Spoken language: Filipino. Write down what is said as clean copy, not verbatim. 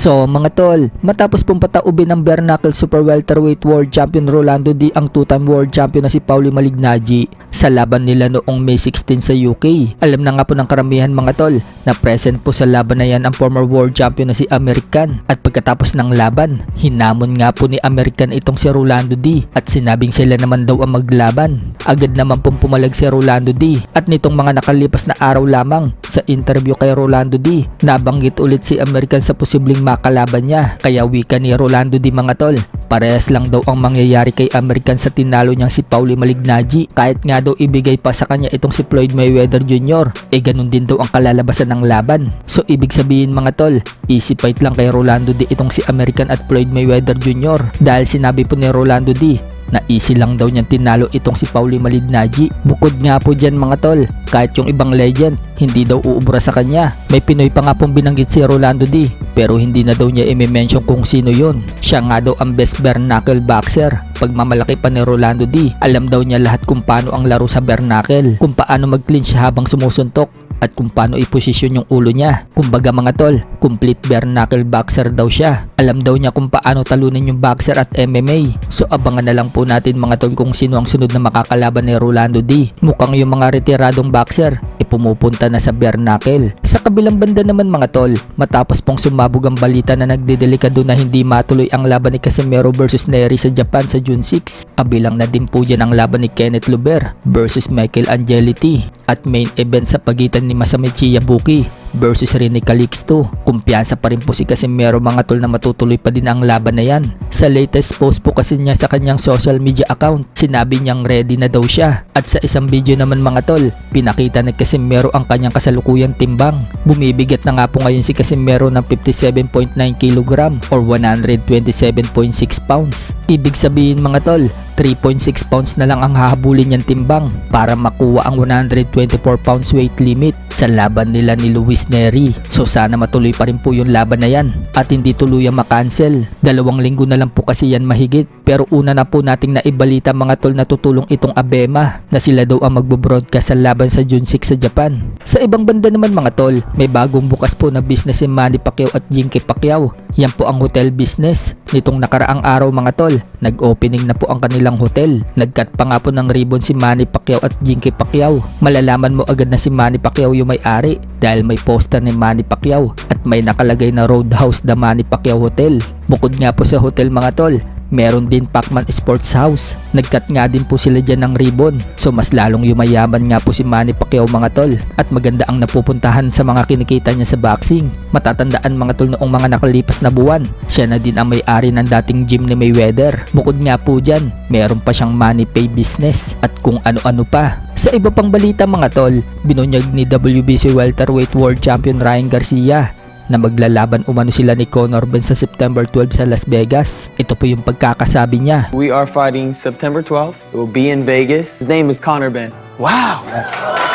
So mga tol, matapos pong pataubin ng bare knuckle super welterweight world champion Rolando D ang two-time world champion na si Paulie Malignaggi sa laban nila noong May 16 sa UK. Alam na nga po ng karamihan mga tol na present po sa laban na yan ang former world champion na si American. At pagkatapos ng laban, hinamon nga po ni American itong si Rolando D at sinabing sila naman daw ang maglaban. Agad naman pong pumalag si Rolando D at nitong mga nakalipas na araw lamang sa interview kay Rolando D, nabanggit ulit si American sa posibleng makalaban niya. Kaya wika ni Rolando D mga tol, parehas lang daw ang mangyayari kay American sa tinalo niyang si Paulie Malignaggi. Kahit nga daw ibigay pa sa kanya itong si Floyd Mayweather Jr., ganun din daw ang kalalabasan ng laban. So ibig sabihin mga tol, easy fight lang kay Rolando D itong si American at Floyd Mayweather Jr. Dahil sinabi po ni Rolando D na easy lang daw niyang tinalo itong si Paulie Malignaggi. Bukod nga po dyan mga tol, kahit yung ibang legend hindi daw uubra sa kanya. May Pinoy pa nga pong binanggit si Rolando D pero hindi na daw niya i-mention kung sino yun. Siya nga daw ang best bare knuckle boxer. Pagmamalaki pa ni Rolando D, alam daw niya lahat kung paano ang laro sa bare knuckle, kung paano mag-clinch habang sumusuntok at kung paano iposisyon yung ulo niya. Kumbaga mga tol, complete bare knuckle boxer daw siya. Alam daw niya kung paano talunin yung boxer at MMA. So abangan na lang po natin mga tol kung sino ang sunod na makakalaban ni Rolando D. Mukhang yung mga retiradong boxer pumupunta na sa bare knuckle. Sa kabilang banda naman mga tol, matapos pong sumabog ang balita na nagdedelikado na hindi matuloy ang laban ni Casimero versus Nery sa Japan sa June 6, kabilang na din po dyan ang laban ni Kenneth Luber versus Michael Angeliti at main event sa pagitan ni Masamichi Yabuki versus Rene Calixto. Kumpiyansa pa rin po si Casimero mga tol na matutuloy pa din ang laban na yan. Sa latest post po kasi niya sa kanyang social media account, sinabi niyang ready na daw siya. At sa isang video naman mga tol, pinakita ni Casimero ang kanyang kasalukuyang timbang. Bumibigat na nga po ngayon si Casimero ng 57.9 kg or 127.6 pounds. Ibig sabihin mga tol, 3.6 pounds na lang ang hahabulin niyang timbang para makuha ang 124 pounds weight limit sa laban nila ni Luis Nery. So sana matuloy pa rin po yung laban na yan at hindi tuluyang makancel. 2 linggo na lang po kasi yan mahigit. Pero una na po nating naibalita mga tol na tutulong itong Abema na sila daw ang magbo-broadcast sa laban sa June 6 sa Japan. Sa ibang banda naman mga tol, may bagong bukas po na business si Manny Pacquiao at Jinky Pacquiao. Yan po ang hotel business. Nitong nakaraang araw mga tol, nag-opening na po ang kanilang hotel. Nag-cut pa nga po ng ribbon si Manny Pacquiao at Jinky Pacquiao. Malalaman mo agad na si Manny Pacquiao yung may-ari dahil may poster ni Manny Pacquiao at may nakalagay na Roadhouse the Manny Pacquiao Hotel. Bukod nga po sa hotel mga tol, meron din Pacman Sports House. Nag-cut nga din po sila dyan ng ribbon. So mas lalong yumayaman nga po si Manny Pacquiao mga tol at maganda ang napupuntahan sa mga kinikita niya sa boxing. Matatandaan mga tol noong mga nakalipas na buwan, siya na din ang may-ari ng dating gym ni Mayweather. Bukod nga po dyan, meron pa siyang Money Pay business at kung ano-ano pa. Sa iba pang balita mga tol, binunyag ni WBC welterweight world champion Ryan Garcia na maglalaban umano sila ni Conor Ben sa September 12 sa Las Vegas. Ito po yung pagkakasabi niya. We are fighting September 12th. It will be in Vegas. His name is Conor Ben. Wow! Yes.